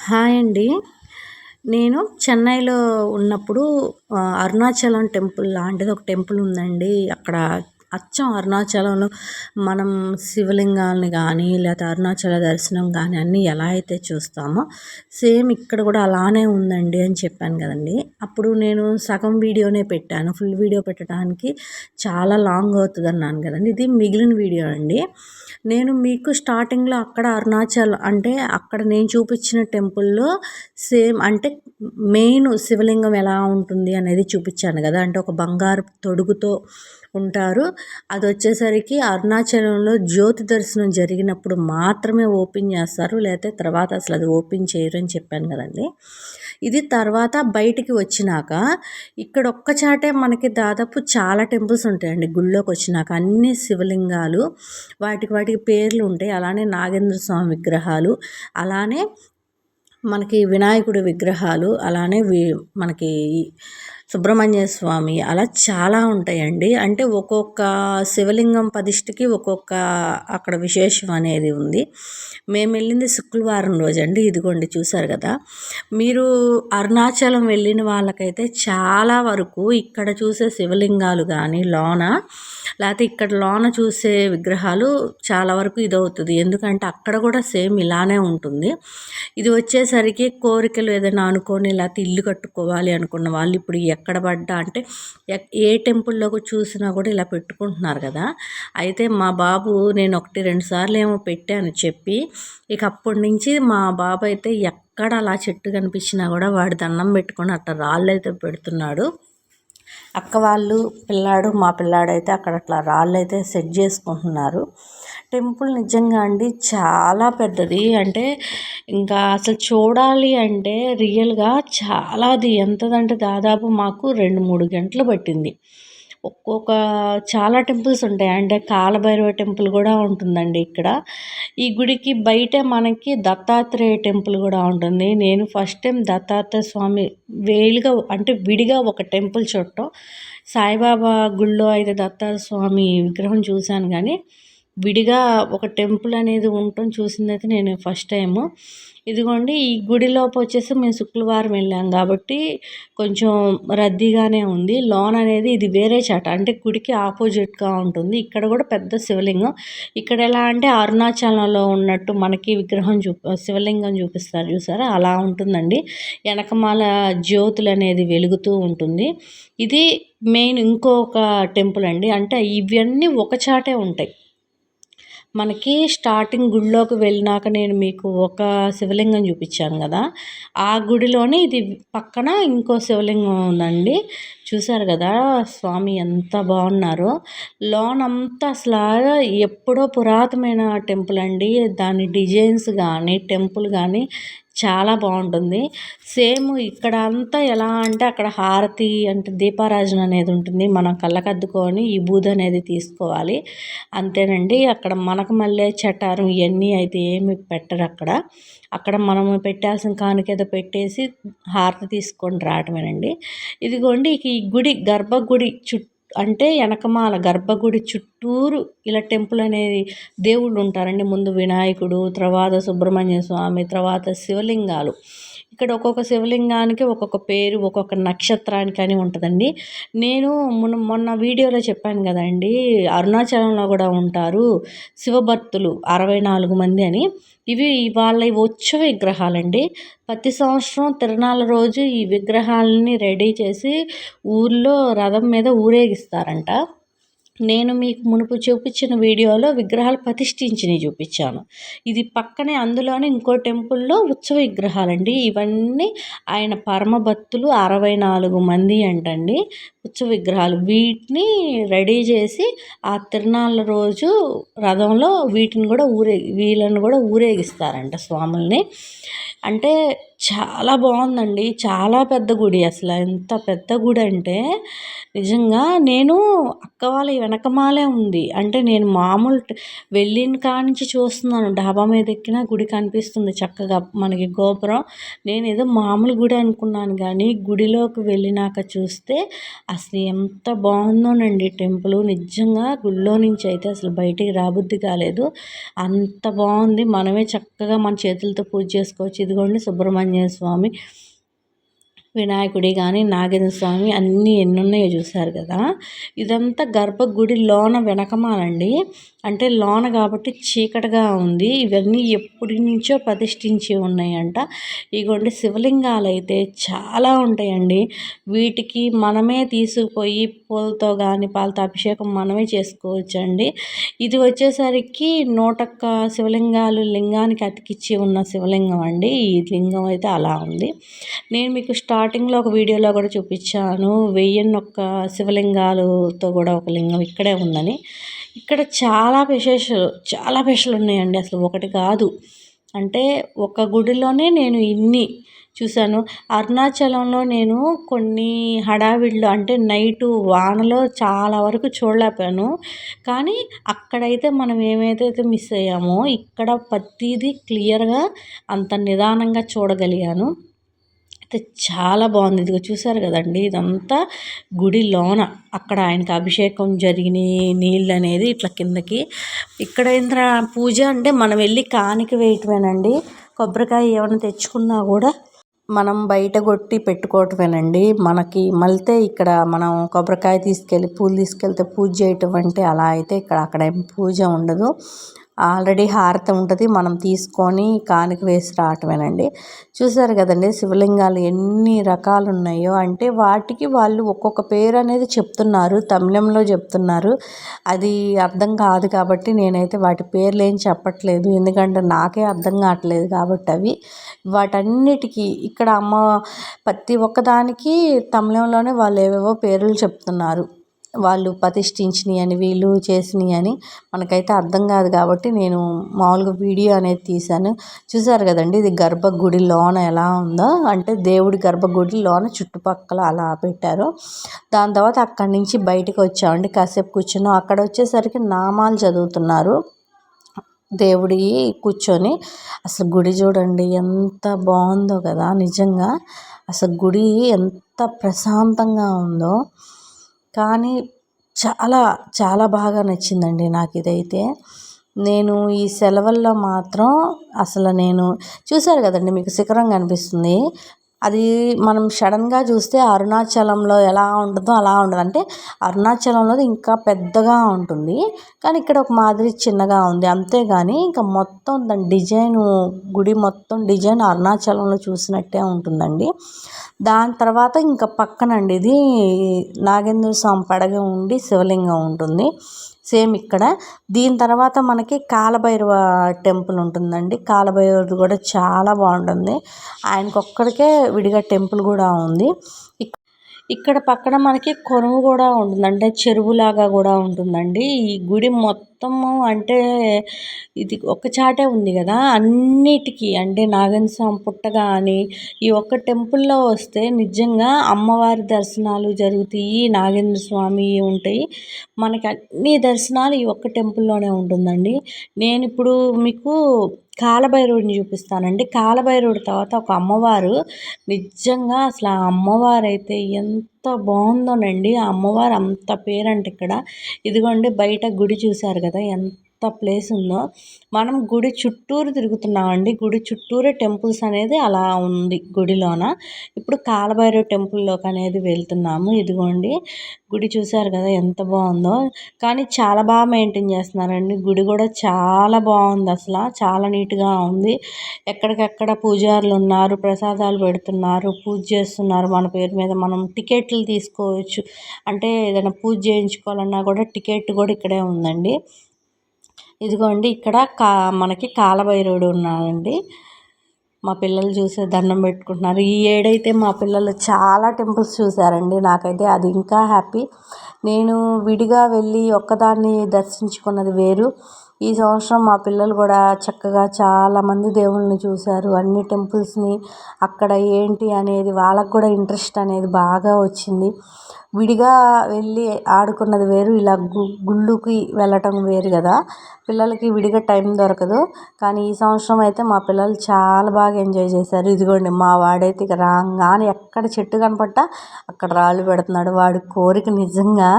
Hi అండి. నేను చెన్నైలో ఉన్నప్పుడు అరుణాచలం టెంపుల్ లాంటిది ఒక టెంపుల్ ఉందండి. అక్కడ అచ్చం అరుణాచలంలో మనం శివలింగాల్ని గానీ, లేతే అరుణాచల దర్శనం గానీ అన్నీ ఎలా అయితే చూస్తామో, సేమ్ ఇక్కడ కూడా అలానే ఉందండి అని చెప్పాను గదండీ! అప్పుడు నేను సగం వీడియోనే పెట్టాను. ఫుల్ వీడియో పెట్టడానికి చాలా లాంగ్ అవుతదన్నాను గదండీ! ఇది మిగిలిన వీడియో అండి. నేను మీకు స్టార్టింగ్‌లో అక్కడ అరుణాచల్ అంటే అక్కడ నేను చూపించిన టెంపుల్‌లో సేమ్ అంటే మెయిన్ శివలింగం ఎలా ఉంటుంది అనేది చూపించాను కదా! అంటే ఒక బంగారపు తొడుగుతో ఉంటారు. అదొచ్చేసరికి అరుణాచలంలో జ్యోతి దర్శనం జరిగినప్పుడు మాత్రమే ఓపెన్ చేస్తారు. లేతే తర్వాత అసలు అది ఓపెన్ చేయరు అని చెప్పాను కదండీ! ఇది తర్వాత బయటికి వచ్చినాక ఇక్కడ ఒక్క చాటే మనకి దాదాపు చాలా టెంపుల్స్ ఉంటాయండి. గుళ్ళోకొచ్చినాక అన్ని శివలింగాలు వాటికి వాటికి పేర్లు ఉంటాయి. అలానే నాగేంద్ర స్వామి విగ్రహాలు, అలానే మనకి వినాయకుడి విగ్రహాలు, అలానే మనకి సుబ్రహ్మణ్య స్వామి అలా చాలా ఉంటాయండి. అంటే ఒక్కొక్క శివలింగం ప్రతిష్ఠకి ఒక్కొక్క అక్కడ విశేషం అనేది ఉంది. మేము వెళ్ళింది శుక్రవారం రోజండి. ఇదిగోండి చూసారు కదా! మీరు అరుణాచలం వెళ్ళిన వాళ్ళకైతే చాలా వరకు ఇక్కడ చూసే శివలింగాలు కానీ లేకపోతే ఇక్కడ లోన చూసే విగ్రహాలు చాలా వరకు ఇదవుతుంది. ఎందుకంటే అక్కడ కూడా సేమ్ ఇలానే ఉంటుంది. ఇది వచ్చేసరికి కోరికలు ఏదైనా అనుకోని లేకపోతే ఇల్లు కట్టుకోవాలి అనుకున్న వాళ్ళు ఇప్పుడు ఎక్కడ పడ్డా అంటే ఏ టెంపుల్లోకి చూసినా కూడా ఇలా పెట్టుకుంటున్నారు కదా! అయితే మా బాబు నేను 1, 2 సార్లు ఏమో పెట్టాను చెప్పి, ఇక అప్పటి నుంచి మా బాబు అయితే ఎక్కడ అలా చెట్టు కనిపించినా కూడా వాడు దండం పెట్టుకొని అట్లా రాళ్ళైతే పెడుతున్నాడు. అక్క వాళ్ళు మా పిల్లాడైతే అక్కడ అట్లా రాళ్ళైతే సెట్ చేసుకుంటున్నారు. టెంపుల్ నిజంగా అండి చాలా పెద్దది. అంటే ఇంకా అసలు చూడాలి అంటే రియల్గా చాలా అది ఎంతదంటే దాదాపు మాకు 2-3 గంటలు పట్టింది. చాలా టెంపుల్స్ ఉంటాయి. అంటే కాలభైరవ టెంపుల్ కూడా ఉంటుందండి ఇక్కడ. ఈ గుడికి బయటే మనకి దత్తాత్రేయ టెంపుల్ కూడా ఉంటుంది. నేను ఫస్ట్ టైం దత్తాత్రేయ స్వామి విడిగా ఒక టెంపుల్ చూడటం. సాయిబాబా గుళ్ళో అయితే దత్తాత్రేయ స్వామి విగ్రహం చూశాను కానీ విడిగా ఒక టెంపుల్ అనేది ఉండటం చూసిందైతే నేను ఫస్ట్ టైము. ఇదిగోండి ఈ గుడిలోపు వచ్చేసి మేము శుక్రవారం వెళ్ళాం కాబట్టి కొంచెం రద్దీగానే ఉంది. లోన్ అనేది ఇది వేరే చాట అంటే గుడికి ఆపోజిట్గా ఉంటుంది. ఇక్కడ కూడా పెద్ద శివలింగం. ఇక్కడ ఎలా అంటే అరుణాచలంలో ఉన్నట్టు మనకి శివలింగం చూపిస్తారు చూసారా, అలా ఉంటుందండి. వెనకమాల జ్యోతులు అనేది వెలుగుతూ ఉంటుంది. ఇది మెయిన్ ఇంకొక టెంపుల్ అండి. అంటే ఇవన్నీ ఒక చాటే ఉంటాయి. మనకి స్టార్టింగ్ గుడిలోకి వెళ్ళినాక నేను మీకు ఒక శివలింగం చూపించాను కదా, ఆ గుడిలోనే ఇది పక్కన ఇంకో శివలింగం ఉందండి. చూసారు కదా స్వామి ఎంత బాగున్నారో. లోనంతా అసలు ఎప్పుడో పురాతనమైన టెంపుల్ అండి. దాని డిజైన్స్ కానీ టెంపుల్ కానీ చాలా బాగుంటుంది. సేమ్ ఇక్కడ అంతా ఎలా అంటే అక్కడ హారతి అంటే దీపారాజన అనేది ఉంటుంది. మనం కళ్ళకద్దుకొని ఈ బూది అనేది తీసుకోవాలి అంతేనండి. అక్కడ మనకు మళ్ళీ చటారం ఇవన్నీ అయితే ఏమి పెట్టరు అక్కడ. అక్కడ మనము పెట్టాల్సిన కానుకేదో పెట్టేసి హారతి తీసుకొని రావటమేనండి. ఇదిగోండి ఈ గర్భగుడి అంటే వెనకమాల గర్భగుడి చుట్టూరు ఇలా టెంపుల్ అనేది దేవుళ్ళు ఉంటారండి. ముందు వినాయకుడు, తర్వాత సుబ్రహ్మణ్య స్వామి, తర్వాత శివలింగాలు. ఇక్కడ ఒక్కొక్క శివలింగానికి ఒక్కొక్క పేరు, ఒక్కొక్క నక్షత్రానికి అని ఉంటుందండి. నేను మొన్న వీడియోలో చెప్పాను కదండి, అరుణాచలంలో కూడా ఉంటారు శివభక్తులు 64 మంది అని. ఇవి వాళ్ళ ఉత్సవ విగ్రహాలండి. ప్రతి సంవత్సరం తిరునాళ్ళ రోజు ఈ విగ్రహాలని రెడీ చేసి ఊర్లో రథం మీద ఊరేగిస్తారంట. నేను మీకు మునుపు చూపించిన వీడియోలో విగ్రహాలు ప్రతిష్ఠించినవి చూపించాను. ఇది పక్కనే అందులోనే ఇంకో టెంపుల్లో ఉత్సవ విగ్రహాలండి. ఇవన్నీ ఆయన పరమ భక్తులు 64 మంది అంటండి ఉత్సవ విగ్రహాలు. వీటిని రెడీ చేసి ఆ తిరునాళ్ళ రోజు రథంలో వీళ్ళని కూడా ఊరేగిస్తారంట స్వాముల్ని. అంటే చాలా బాగుందండి. చాలా పెద్ద గుడి. అసలు ఎంత పెద్ద గుడి అంటే నిజంగా నేను అక్క వాళ్ళ వెనకమాలే ఉంది. అంటే నేను మామూలు వెళ్ళిన కానించి చూస్తున్నాను. డాబా మీద ఎక్కిన గుడి కనిపిస్తుంది చక్కగా మనకి గోపురం. నేను ఏదో మామూలు గుడి అనుకున్నాను కానీ గుడిలోకి వెళ్ళినాక చూస్తే అసలు ఎంత బాగుందోనండి టెంపుల్. నిజంగా గుడిలో నుంచి అయితే అసలు బయటికి రాబుద్ది కాలేదు. అంత బాగుంది. మనమే చక్కగా మన చేతులతో పూజ చేసుకోవచ్చు. ఇదిగోండి సుబ్రహ్మణ్య స్వామి, వినాయకుడి కానీ నాగేంద్ర స్వామి అన్నీ ఎన్నున్నాయో చూసారు కదా. ఇదంతా గర్భగుడి లోన వెనకమాలండి, అంటే లోన కాబట్టి చీకటిగా ఉంది. ఇవన్నీ ఎప్పటి నుంచో ప్రతిష్ఠించి ఉన్నాయంట. ఇగోండి శివలింగాలు అయితే చాలా ఉంటాయండి. వీటికి మనమే తీసుకుపోయి పూలతో కానీ పాలతో అభిషేకం మనమే చేసుకోవచ్చండి. ఇది వచ్చేసరికి 101 శివలింగాలు లింగానికి అతికిచ్చి ఉన్న శివలింగం అండి. ఈ లింగం అయితే అలా ఉంది. నేను మీకు స్టార్టింగ్లో ఒక వీడియోలో కూడా చూపించాను 1001 శివలింగాలతో కూడా ఒక లింగం ఇక్కడే ఉందని. ఇక్కడ చాలా స్పెషల్ ఉన్నాయండి, అసలు ఒకటి కాదు. అంటే ఒక గుడిలోనే నేను ఇన్ని చూశాను. అరుణాచలంలో నేను కొన్ని హడావిడిలో అంటే నైటు వానలో చాలా వరకు చూడలేకపోయాను. కానీ అక్కడైతే మనం ఏమైతే మిస్ అయ్యామో ఇక్కడ ప్రతిదీ క్లియర్గా అంత నిదానంగా చూడగలిగాను. అయితే చాలా బాగుంది. ఇదిగో చూసారు కదండి, ఇదంతా గుడి లోన అక్కడ ఆయనకి అభిషేకం జరిగిన నీళ్ళు అనేది ఇట్లా కిందకి. ఇక్కడ ఏంద్ర పూజ అంటే మనం వెళ్ళి కానిక వేయటమేనండి. కొబ్బరికాయ ఏమైనా తెచ్చుకున్నా కూడా మనం బయట కొట్టి పెట్టుకోవటమేనండి. మనకి మళ్తే ఇక్కడ మనం కొబ్బరికాయ తీసుకెళ్ళి పూలు తీసుకెళ్తే పూజ చేయటం అంటే అలా అయితే అక్కడ ఏం పూజ ఉండదు. ఆల్రెడీ హారతి ఉంటుంది, మనం తీసుకొని కానుక వేసి రావటమేనండి. చూసారు కదండి శివలింగాలు ఎన్ని రకాలు ఉన్నాయో. అంటే వాటికి వాళ్ళు ఒక్కొక్క పేరు అనేది చెప్తున్నారు, తమిళంలో చెప్తున్నారు. అది అర్థం కాదు కాబట్టి నేనైతే వాటి పేర్లు ఏం చెప్పట్లేదు, ఎందుకంటే నాకే అర్థం కావట్లేదు కాబట్టి. అవి వాటన్నిటికీ ఇక్కడ ప్రతి ఒక్కదానికి తమిళంలోనే వాళ్ళు ఏవేవో పేర్లు చెప్తున్నారు. వాళ్ళు ప్రతిష్ఠించినవి అని, వీళ్ళు చేసినవి అని మనకైతే అర్థం కాదు కాబట్టి నేను మామూలుగా వీడియో అనేది తీశాను. చూసారు కదండి, ఇది గర్భగుడి లోన ఎలా ఉందో. అంటే దేవుడి గర్భగుడి లోన చుట్టుపక్కల అలా పెట్టారు. దాని తర్వాత అక్కడి నుంచి బయటకు వచ్చామండి, కాసేపు కూర్చున్నాం. అక్కడ వచ్చేసరికి నామాలు చదువుతున్నారు దేవుడి కూర్చొని. అసలు గుడి చూడండి ఎంత బాగుందో కదా, నిజంగా అసలు గుడి ఎంత ప్రశాంతంగా ఉందో. కానీ చాలా చాలా బాగా నచ్చిందండి నాకు ఇదైతే. నేను ఈ సెలవుల్లో మాత్రం అసలు నేను చూసారు కదండి, మీకు శిఖరం కనిపిస్తుంది. అది మనం సడన్గా చూస్తే అరుణాచలంలో ఎలా ఉంటుందో అలా ఉండదు. అంటే అరుణాచలంలో ఇంకా పెద్దగా ఉంటుంది, కానీ ఇక్కడ ఒక మాదిరి చిన్నగా ఉంది అంతేగాని ఇంకా మొత్తం దాని డిజైను, గుడి మొత్తం డిజైన్ అరుణాచలంలో చూసినట్టే ఉంటుందండి. దాని తర్వాత ఇంకా పక్కనండి ఇది నాగేంద్ర స్వామి పడగ ఉండి శివలింగం ఉంటుంది సేమ్ ఇక్కడ. దీని తర్వాత మనకి కాలభైరవ టెంపుల్ ఉంటుందండి. కాలభైరవుడు కూడా చాలా బాగుంటుంది. ఆయనకు ఒక్కడికే విడిగా టెంపుల్ కూడా ఉంది. ఇక్కడ పక్కన మనకి కొనువు కూడా ఉంటుంది, అంటే చెరువులాగా కూడా ఉంటుందండి. ఈ గుడి మొత్తము అంటే ఇది ఒక చాటే ఉంది కదా, అన్నిటికీ అంటే నాగేంద్ర స్వామి పుట్ట కానీ ఈ ఒక్క టెంపుల్లో వస్తే నిజంగా అమ్మవారి దర్శనాలు జరుగుతాయి, నాగేంద్ర స్వామి ఉంటాయి. మనకి అన్ని దర్శనాలు ఈ ఒక్క టెంపుల్లోనే ఉంటుందండి. నేను ఇప్పుడు మీకు కాలభైరవుడిని చూపిస్తానండి. కాలభైరవుడి తర్వాత ఒక అమ్మవారు, నిజంగా అసలు ఆ అమ్మవారు అయితే ఎంత బాగుందోనండి. ఆ అమ్మవారు అంత పేరంట ఇక్కడ. ఇదిగోండి బయట గుడి చూసారు కదా ఎంత ప్లేస్ ఉందో. మనం గుడి చుట్టూరు తిరుగుతున్నామండి. గుడి చుట్టూరే టెంపుల్స్ అనేది అలా ఉంది గుడిలోన. ఇప్పుడు కాలభైరవ టెంపుల్లోకి అనేది వెళ్తున్నాము. ఇదిగోండి గుడి చూసారు కదా ఎంత బాగుందో. కానీ చాలా బాగా మెయింటైన్ చేస్తున్నారండి. గుడి కూడా చాలా బాగుంది, అసలు చాలా నీట్గా ఉంది. ఎక్కడికక్కడ పూజారులు ఉన్నారు, ప్రసాదాలు పెడుతున్నారు, పూజ చేస్తున్నారు. మన పేరు మీద మనం టికెట్లు తీసుకోవచ్చు, అంటే ఏదైనా పూజ చేయించుకోవాలన్నా కూడా టికెట్ కూడా ఇక్కడే ఉందండి. ఇదిగోండి ఇక్కడ మనకి కాలభైరవుడు ఉన్నాడండి. మా పిల్లలు చూసే దండం పెట్టుకుంటున్నారు. ఈ ఏడైతే మా పిల్లలు చాలా టెంపుల్స్ చూసారండి. నాకైతే అది ఇంకా హ్యాపీ. నేను విడిగా వెళ్ళి ఒక్కదాన్ని దర్శించుకున్నది వేరు. ఈ సంవత్సరం మా పిల్లలు కూడా చక్కగా చాలామంది దేవుళ్ళని చూశారు, అన్ని టెంపుల్స్ని. అక్కడ ఏంటి అనేది వాళ్ళకు కూడా ఇంట్రెస్ట్ అనేది బాగా వచ్చింది. విడిగా వెళ్ళి ఆడుకున్నది వేరు, ఇలా గుళ్ళుకి వెళ్ళటం వేరు కదా. పిల్లలకి విడిగా టైం దొరకదు. కానీ ఈ సంవత్సరం అయితే మా పిల్లలు చాలా బాగా ఎంజాయ్ చేశారు. ఇదిగోండి మా వాడైతే ఇక రాగానే ఎక్కడ చెట్టు కనపడ్డా అక్కడ రాళ్ళు పెడుతున్నాడు. వాడి కోరిక నిజంగా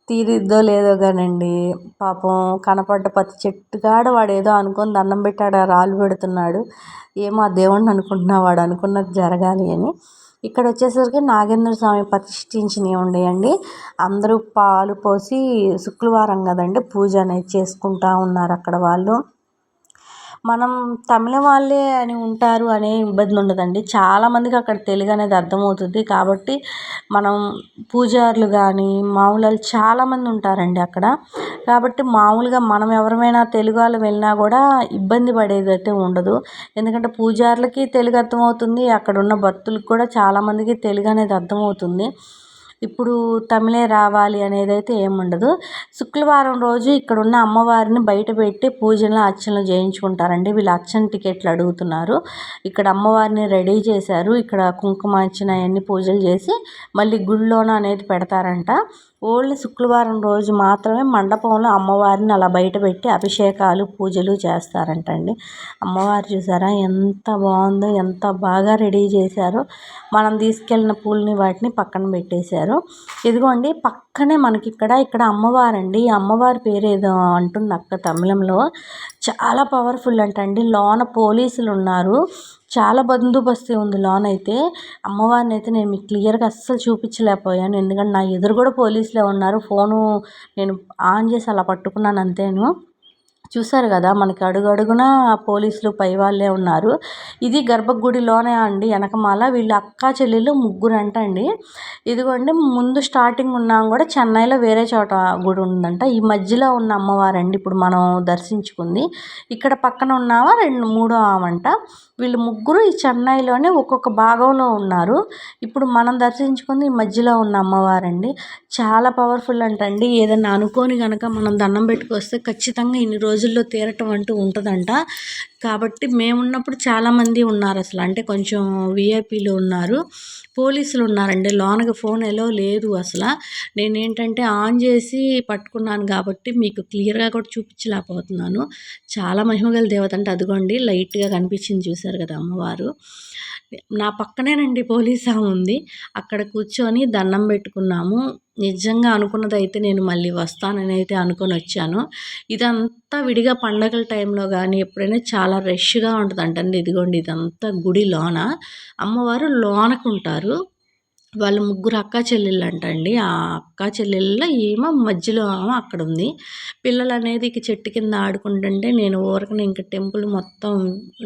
తీరిద్దో లేదో కానండి, పాపం కనపడ్డ ప్రతి చెట్టు కాడ వాడు ఏదో అనుకొని దండం పెట్టాడు, రాళ్ళు పెడుతున్నాడు. ఏమో ఆ దేవుడిని అనుకుంటున్నా వాడు అనుకున్నది జరగాలి అని. ఇక్కడ వచ్చేసరికి నాగేంద్ర స్వామి ప్రతిష్ఠించినవి ఉండేయండి. అందరూ పాలు పోసి శుక్రవారం కదండి పూజ అనేది చేసుకుంటా ఉన్నారు అక్కడ వాళ్ళు. మనం తమిళ వాళ్ళే అని ఉంటారు అనే ఇబ్బంది ఉండదండి. చాలామందికి అక్కడ తెలుగు అనేది అర్థమవుతుంది కాబట్టి మనం పూజారులు కానీ మామూలు చాలామంది ఉంటారండి అక్కడ. కాబట్టి మామూలుగా మనం ఎవరమైనా తెలుగు వాళ్ళు వెళ్ళినా కూడా ఇబ్బంది పడేది అయితే ఉండదు. ఎందుకంటే పూజారులకి తెలుగు అర్థమవుతుంది, అక్కడ ఉన్న భక్తులకు కూడా చాలామందికి తెలుగు అనేది అర్థమవుతుంది. ఇప్పుడు తమిళే రావాలి అనేది అయితే ఏముండదు. శుక్రవారం రోజు ఇక్కడ ఉన్న అమ్మవారిని బయట పెట్టి పూజలు అర్చనలు చేయించుకుంటారండి. వీళ్ళు అర్చన టికెట్లు అడుగుతున్నారు. ఇక్కడ అమ్మవారిని రెడీ చేశారు. ఇక్కడ కుంకుమార్చన అవన్నీ పూజలు చేసి మళ్ళీ గుళ్ళోన అనేది పెడతారంట. ఓన్లీ శుక్రవారం రోజు మాత్రమే మండపంలో అమ్మవారిని అలా బయట పెట్టి అభిషేకాలు పూజలు చేస్తారంటండి. అమ్మవారు చూసారా ఎంత బాగుందో, ఎంత బాగా రెడీ చేశారో. మనం తీసుకెళ్ళిన పూలని వాటిని పక్కన పెట్టేశారు. ఇదిగోండి పక్కనే మనకి ఇక్కడ అమ్మవారండి. ఈ అమ్మవారి పేరు ఏదో అంటుంది అక్క తమిళంలో. చాలా పవర్ఫుల్ అంటండి. లోన పోలీసులు ఉన్నారు. చాలా బందోబస్తు ఉంది లోన అయితే. అమ్మవారిని అయితే నేను మీకు క్లియర్గా అస్సలు చూపించలేకపోయాను, ఎందుకంటే నా ఎదురు కూడా పోలీసులే ఉన్నారు. ఫోను నేను ఆన్ చేసి అలా పట్టుకున్నాను అంతేను. చూసారు కదా మనకి అడుగడుగునా పోలీసులు పై వాళ్ళే ఉన్నారు. ఇది గర్భగుడిలోనే అండి. వెనకమాల వీళ్ళు అక్కా చెల్లెళ్ళు ముగ్గురు అంటండి. ఇదిగోండి ముందు స్టార్టింగ్ ఉన్నాం కూడా చెన్నైలో వేరే చోట గుడి ఉందంట. ఈ మధ్యలో ఉన్న అమ్మవారండి ఇప్పుడు మనం దర్శించుకుంది. ఇక్కడ పక్కన ఉన్నామా మూడో ఆమంట. వీళ్ళు ముగ్గురు ఈ చెన్నైలోనే ఒక్కొక్క భాగంలో ఉన్నారు. ఇప్పుడు మనం దర్శించుకుంది ఈ మధ్యలో ఉన్న అమ్మవారండి. చాలా పవర్ఫుల్ అంటండి. ఏదైనా అనుకోని కనుక మనం దండం పెట్టుకొస్తే ఖచ్చితంగా ఇన్ని రోజుల్లో తీరటం అంటూ ఉంటుందంట. కాబట్టి మేమున్నప్పుడు చాలామంది ఉన్నారు అసలు, అంటే కొంచెం విఐపీలు ఉన్నారు, పోలీసులు ఉన్నారండి. లోనకి ఫోన్ ఎలో లేదు అసలు. నేనేంటంటే ఆన్ చేసి పట్టుకున్నాను కాబట్టి మీకు క్లియర్గా కూడా చూపించలేకపోతున్నాను. చాలా మహిమగల దేవత అంటే అదిగోండి లైట్గా కనిపించింది చూసారు కదా అమ్మవారు. నా పక్కనేనండి పోలీస్ ఆమె ఉంది. అక్కడ కూర్చొని దండం పెట్టుకున్నాము. నిజంగా అనుకున్నదైతే నేను మళ్ళీ వస్తానని అయితే అనుకొని వచ్చాను. ఇదంతా విడిగా పండగల టైంలో కానీ ఎప్పుడైనా చాలా రష్గా ఉంటుందంటండి. ఇదిగోండి ఇదంతా గుడి లోన, అమ్మవారు లోనకు ఉంటారు. వాళ్ళు ముగ్గురు అక్కా చెల్లెళ్ళు అంటండి. ఆ అక్కా చెల్లెళ్ళలో ఈమె మధ్యలో ఆమె అక్కడ ఉంది. పిల్లలు అనేది ఇక చెట్టు కింద ఆడుకుంటుంటే నేను ఊరకనే ఇంక టెంపుల్ మొత్తం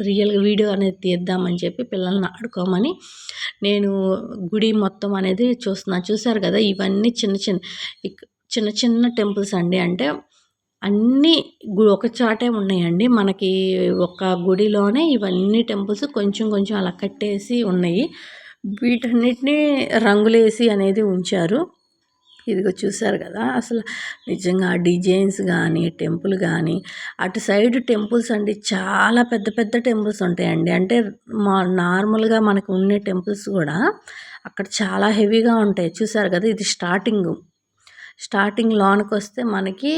రియల్గా వీడియో అనేది తీద్దామని చెప్పి పిల్లల్ని ఆడుకోమని నేను గుడి మొత్తం అనేది చూస్తున్నాను. చూసారు కదా ఇవన్నీ చిన్న చిన్న టెంపుల్స్ అండి. అంటే అన్నీ ఒక చాటే ఉన్నాయండి. మనకి ఒక గుడిలోనే ఇవన్నీ టెంపుల్స్ కొంచెం కొంచెం అలా కట్టేసి ఉన్నాయి. వీటన్నిటిని రంగులేసి అనేది ఉంచారు. ఇదిగో చూసారు కదా అసలు నిజంగా డిజైన్స్ కానీ టెంపుల్ కానీ, అటు సైడ్ టెంపుల్స్ అండి చాలా పెద్ద పెద్ద టెంపుల్స్ ఉంటాయండి. అంటే నార్మల్గా మనకు ఉండే టెంపుల్స్ కూడా అక్కడ చాలా హెవీగా ఉంటాయి. చూసారు కదా ఇది స్టార్టింగ్ లోనికి వస్తే మనకి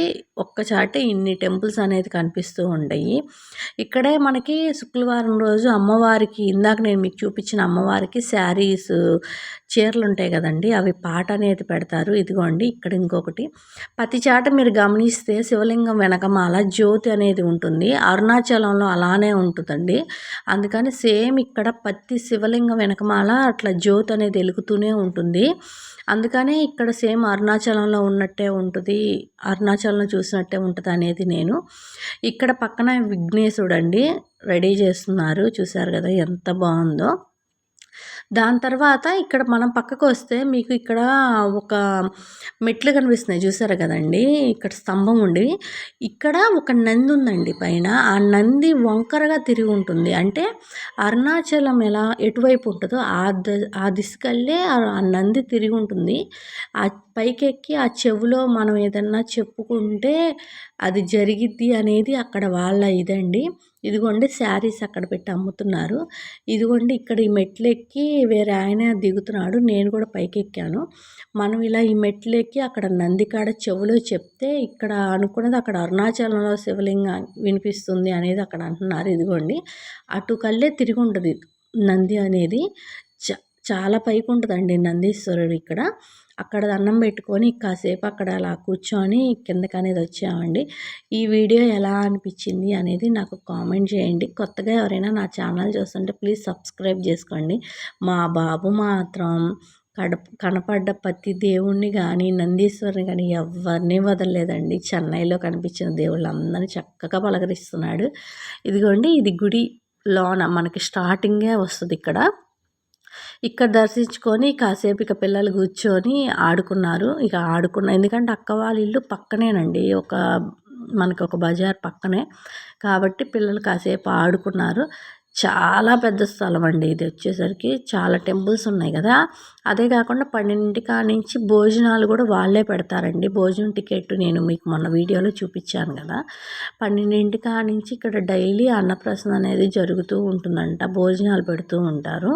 ఒక్కచాటే ఇన్ని టెంపుల్స్ అనేది కనిపిస్తూ ఉంటాయి. ఇక్కడే మనకి శుక్రవారం రోజు అమ్మవారికి ఇందాక నేను మీకు చూపించిన అమ్మవారికి శారీస్ చీరలు ఉంటాయి కదండి, అవి పాట అనేది పెడతారు. ఇదిగోండి ఇక్కడ ఇంకొకటి ప్రతి చాట మీరు గమనిస్తే శివలింగం వెనకమాల జ్యోతి అనేది ఉంటుంది. అరుణాచలంలో అలానే ఉంటుందండి. అందుకని సేమ్ ఇక్కడ ప్రతి శివలింగం వెనకమాల అట్లా జ్యోతి అనేది వెలుగుతూనే ఉంటుంది. అందుకనే ఇక్కడ సేమ్ అరుణాచలంలో ఉన్నట్టే ఉంటుంది, అరుణాచలంలో చూసినట్టే ఉంటుంది అనేది నేను. ఇక్కడ పక్కన విఘ్నేశుడు అండి రెడీ చేస్తున్నారు. చూసారు కదా ఎంత బాగుందో. దాని తర్వాత ఇక్కడ మనం పక్కకు వస్తే మీకు ఇక్కడ ఒక మెట్లు కనిపిస్తున్నాయి చూసారు కదండి. ఇక్కడ స్తంభం ఉండి ఇక్కడ ఒక నంది ఉందండి పైన. ఆ నంది వంకరగా తిరిగి ఉంటుంది. అంటే అరుణాచలం ఎలా ఎటువైపు ఉంటుందో ఆ దిశకల్లే ఆ నంది తిరిగి ఉంటుంది. ఆ పైకెక్కి ఆ చెవులో మనం ఏదన్నా చెప్పుకుంటే అది జరిగిద్ది అనేది అక్కడ వాళ్ళ ఇదండి. ఇదిగోండి శారీస్ అక్కడ పెట్టి అమ్ముతున్నారు. ఇదిగోండి ఇక్కడ ఈ మెట్లు ఎక్కి వేరే ఆయన దిగుతున్నాడు. నేను కూడా పైకి ఎక్కాను. మనం ఇలా ఈ మెట్లు ఎక్కి అక్కడ నందికాడ చెవులో చెప్తే ఇక్కడ అనుకున్నది అక్కడ అరుణాచలంలో శివలింగం వినిపిస్తుంది అనేది అక్కడ అంటున్నారు. ఇదిగోండి అటు కల్లే తిరిగి ఉంటుంది నంది అనేది. చాలా పైకి ఉంటుందండి నందీశ్వరుడు ఇక్కడ. అక్కడ దండం పెట్టుకొని కాసేపు అక్కడ అలా కూర్చొని కిందకనేది వచ్చామండి. ఈ వీడియో ఎలా అనిపించింది అనేది నాకు కామెంట్ చేయండి. కొత్తగా ఎవరైనా నా ఛానల్ చూస్తుంటే ప్లీజ్ సబ్స్క్రైబ్ చేసుకోండి. మా బాబు మాత్రం కనపడ్డ ప్రతి దేవుణ్ణి గానీ, నందీశ్వరుని గానీ ఎవ్వరిని వదలలేదండి. చెన్నైలో కనిపించిన దేవుళ్ళందరిని చక్కగా పలకరిస్తున్నాడు. ఇదిగోండి ఇది గుడి లోన మనకి స్టార్టింగే వస్తది ఇక్కడ. ఇక్కడ దర్శించుకొని కాసేపు ఇక పిల్లలు కూర్చొని ఆడుకున్నారు. ఇక ఎందుకంటే అక్క వాళ్ళ ఇల్లు పక్కనేనండి. మనకి ఒక బజార్ పక్కనే. కాబట్టి పిల్లలు కాసేపు ఆడుకున్నారు. చాలా పెద్ద స్థలం అండి ఇది వచ్చేసరికి. చాలా టెంపుల్స్ ఉన్నాయి కదా! అదే కాకుండా 12 కానించి భోజనాలు కూడా వాళ్ళే పెడతారండి. భోజనం టికెట్ నేను మీకు మొన్న వీడియోలో చూపించాను కదా! 12 కానించి ఇక్కడ డైలీ అన్నప్రసన్న అనేది జరుగుతూ ఉంటుందంట. భోజనాలు పెడుతూ ఉంటారు.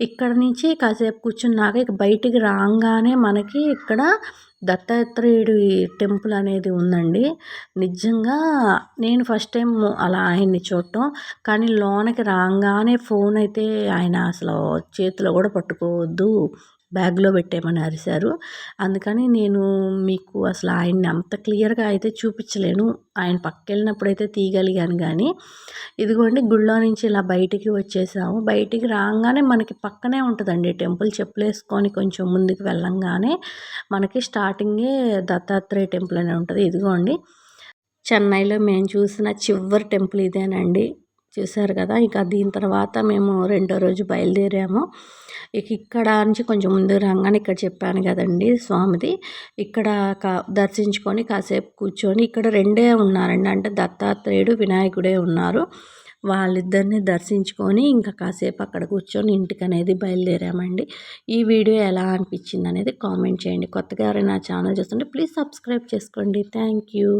ఇక్కడ నుంచి కాసేపు కూర్చున్నాక ఇక బయటికి రాగానే మనకి ఇక్కడ దత్తాత్రేయుడి టెంపుల్ అనేది ఉందండి. నిజంగా నేను ఫస్ట్ టైం అలా ఆయన్ని చూడటం. కానీ లోనకి రాగానే ఫోన్ అయితే ఆయన అసలు చేతిలో కూడా పట్టుకోవద్దు, బ్యాగ్లో పెట్టేయమని అరిశారు. అందుకని నేను మీకు అసలు ఆయన్ని అంత క్లియర్గా అయితే చూపించలేను. ఆయన పక్కకెళ్ళినప్పుడైతే తీయగలిగాను కానీ ఇదిగోండి గుళ్ళో నుంచి ఇలా బయటికి వచ్చేసాము. బయటికి రాగానే మనకి పక్కనే ఉంటుందండి టెంపుల్. చెప్పులేసుకొని కొంచెం ముందుకు వెళ్ళంగానే మనకి స్టార్టింగే దత్తాత్రేయ టెంపుల్ అనే ఉంటుంది. ఇదిగోండి చెన్నైలో మేము చూసిన చివరి టెంపుల్ ఇదేనండి. చూసారు కదా! ఇక దీని తర్వాత మేము రెండో రోజు బయలుదేరాము. ఇక్కడ నుంచి కొంచెం ముందుకు రాగానే ఇక్కడ చెప్పాను కదండి స్వామిది. ఇక్కడ దర్శించుకొని కాసేపు కూర్చొని ఇక్కడ రెండే ఉన్నారండి. అంటే దత్తాత్రేయుడు, వినాయకుడే ఉన్నారు. వాళ్ళిద్దరిని దర్శించుకొని ఇంకా కాసేపు అక్కడ కూర్చొని ఇంటికనేది బయలుదేరామండి. ఈ వీడియో ఎలా అనిపించింది అనేది కామెంట్ చేయండి. కొత్తగా ఎవరైనా ఛానల్ చూస్తుంటే ప్లీజ్ సబ్స్క్రైబ్ చేసుకోండి. Thank you.